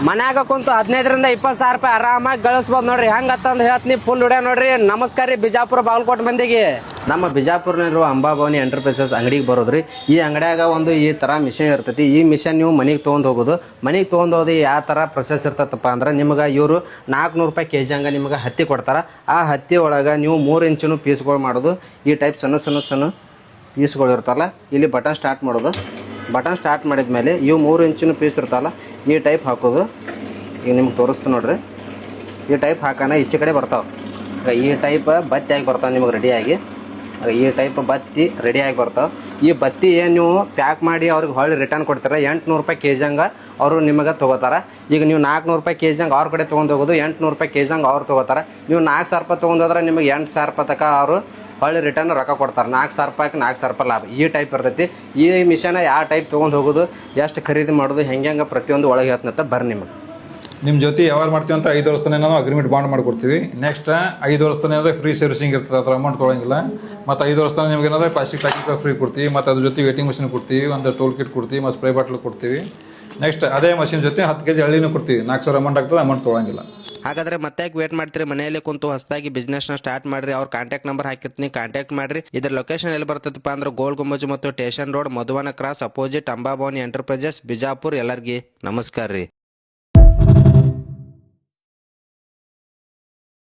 ಮನ್ಯಾಗ ಕುಂತು 15ರಿಂದ 20,000 ರೂಪಾಯಿ ಆರಾಮಾಗಿ ಗಳಿಸ್ಬೋದು ನೋಡ್ರಿ. ಹೆಂಗತ್ತಂದು ಹೇಳ್ತೀನಿ, ಫುಲ್ ಹುಡ್ಯ ನೋಡ್ರಿ. ನಮಸ್ಕಾರ ರೀ ಬಿಜಾಪುರ ಬಾಗಲಕೋಟೆ ಮಂದಿಗೆ. ನಮ್ಮ ಬಿಜಾಪುರ್ನಲ್ಲಿರುವ ಅಂಬಾಭವಾನಿ ಎಂಟರ್ಪ್ರೈಸಸ್ ಅಂಗಡಿಗೆ ಬರೋದ್ರಿ. ಈ ಅಂಗಡಿಯಾಗ ಒಂದು ಈ ಥರ ಮಿಷನ್ ಇರ್ತೈತಿ. ಈ ಮಿಷನ್ ನೀವು ಮನೆಗೆ ತೊಗೊಂಡು ಹೋಗೋದು. ಮನೆಗೆ ತೊಗೊಂಡು ಹೋಗಿ ಯಾವ ಥರ ಪ್ರೊಸೆಸ್ ಇರ್ತೈತಪ್ಪ ಅಂದ್ರೆ, ನಿಮ್ಗೆ ಇವರು 400 ರೂಪಾಯಿ ಕೆಜಿ ಹಂಗೆ ನಿಮ್ಗೆ ಹತ್ತಿ ಕೊಡ್ತಾರೆ. ಆ ಹತ್ತಿ ಒಳಗೆ ನೀವು 3 ಇಂಚಿನ ಪೀಸ್ಗಳು ಮಾಡೋದು. ಈ ಟೈಪ್ ಸಣ್ಣ ಪೀಸ್ಗಳು ಇರ್ತಾರಲ್ಲ, ಇಲ್ಲಿ ಬಟನ್ ಸ್ಟಾರ್ಟ್ ಮಾಡೋದು. ಬಟನ್ ಸ್ಟಾರ್ಟ್ ಮಾಡಿದ ಮೇಲೆ ಇವು 3 ಇಂಚಿನ ಪೀಸ್ ಇರ್ತಲ್ಲ, ಈ ಟೈಪ್ ಹಾಕೋದು. ಈಗ ನಿಮ್ಗೆ ತೋರಿಸ್ತು ನೋಡ್ರಿ. ಈ ಟೈಪ್ ಹಾಕೋಣ ಈಚೆ ಕಡೆ ಬರ್ತಾವೆ. ಈ ಟೈಪ್ ಬತ್ತಿಯಾಗಿ ಬರ್ತಾವೆ ನಿಮಗೆ ರೆಡಿಯಾಗಿ. ಈ ಟೈಪ್ ಬತ್ತಿ ರೆಡಿಯಾಗಿ ಬರ್ತಾವೆ. ಈ ಬತ್ತಿ ಏನು ನೀವು ಪ್ಯಾಕ್ ಮಾಡಿ ಅವ್ರಿಗೆ ಹೊಳ್ಳಿ ರಿಟರ್ನ್ ಕೊಡ್ತಾರೆ. 800 ರೂಪಾಯಿ ಕೆಜಿ ಹಂಗೆ ಅವರು ನಿಮಗೆ ತೊಗೋತಾರೆ. ಈಗ ನೀವು 400 ರೂಪಾಯಿ ಕೆಜಿ ಹಂಗೆ ಅವ್ರ ಕಡೆ ತೊಗೊಂಡು ಹೋಗೋದು, 800 ರೂಪಾಯಿ ಕೆಜಿ ಹಂಗೆ ಅವ್ರು ತೊಗೋತಾರೆ. ನೀವು 4,000 ರೂಪಾಯಿ ತೊಗೊಂಡೋದ್ರೆ ನಿಮಗೆ 8,000 ರೂಪಾಯಿ ತನಕ ಅವರು ಹೊಳ್ಳಿ ರಿಟರ್ನ್ ರೊಕ್ಕ ಕೊಡ್ತಾರೆ. 4,000 ರೂಪಾಯಿಗೆ 4,000 ರೂಪಾಯಿ ಲಾಭ. ಈ ಟೈಪ್ ಇರ್ತೈತಿ. ಈ ಮಿಷನ್ ಯಾವ ಟೈಪ್ ತೊಗೊಂಡು ಹೋಗೋದು, ಎಷ್ಟು ಖರೀದಿ ಮಾಡೋದು, ಹೆಂಗೆ ಪ್ರತಿಯೊಂದು ಒಳಗೆ ಹೇಳ್ತಂತ ಬರ್ರಿ. ನಿಮಗೆ ನಿಮ್ಮ ಜೊತೆ ಯಾವಾಗ ಮಾಡ್ತೀವಿ ಅಂತ 5 ವರ್ಷ ನಾವು ಅಗ್ರಿಮೆಂಟ್ ಬಾಂಡ್ ಮಾಡಿಕೊಡ್ತೀವಿ. ನೆಕ್ಸ್ಟ್ 5 ವರ್ಷ ಏನಾದ್ರೆ ಫ್ರೀ ಸರ್ವಿಸಿಂಗ್ ಇರ್ತದೆ, ಅದ್ರ ಅಮೌಂಟ್ ತೊಗೊಳಂಗಿಲ್ಲ. ಮತ್ತು 5 ವರ್ಷ ನಿಮ್ಗೆ ಏನಾದ್ರೆ ಪ್ಲಾಸ್ಟಿಕ್ ಪ್ಯಾಕಿಂಗ್ ಫ್ರೀ ಕೊಡ್ತೀವಿ. ಮತ್ತು ಅದ್ರ ಜೊತೆ ವೇಟಿಂಗ್ ಮಷಿನ್ ಕೊಡ್ತೀವಿ, ಒಂದು ಟೋಲ್ ಕಿಟ್ ಕೊಡ್ತೀವಿ, ಮತ್ತು ಸ್ಪ್ರೇ ಬಾಟ್ಲ್ ಕೊಡ್ತೀವಿ. ನೆಕ್ಸ್ಟ್ ಅದೇ ಮಷಿನ್ ಜೊತೆ 10 kg ಹಳ್ಳಿನೂ ಕೊಡ್ತೀವಿ. 4,000 ಅಮೌಂಟ್ ಆಗ್ತದೆ, ಅಮೌಂಟ್ ತೊಗೊಳಂಗಿಲ್ಲ. ಹಾಗಾದ್ರೆ ಮತ್ತೆ ವೇಟ್ ಮಾಡ್ತೀರಿ? ಮನೆಯಲ್ಲೇ ಕುಂತು ಹೊಸದಾಗಿ ಬಿಸ್ನೆಸ್ನ ಸ್ಟಾರ್ಟ್ ಮಾಡ್ರಿ. ಅವ್ರ ಕಾಂಟ್ಯಾಕ್ಟ್ ನಂಬರ್ ಹಾಕಿರ್ತೀನಿ, ಕಾಂಟ್ಯಾಕ್ಟ್ ಮಾಡ್ರಿ. ಇದರ ಲೊಕೇಶನ್ ಎಲ್ಲಿ ಬರ್ತದಪ್ಪ ಅಂದ್ರೆ ಗೋಲ್ ಗುಂಬಜ್ ಮತ್ತು station road, Madhuvana cross opposite Ambabhavani enterprises, Bijapur. ಎಲ್ಲರಿಗೆ ನಮಸ್ಕಾರ ರೀ.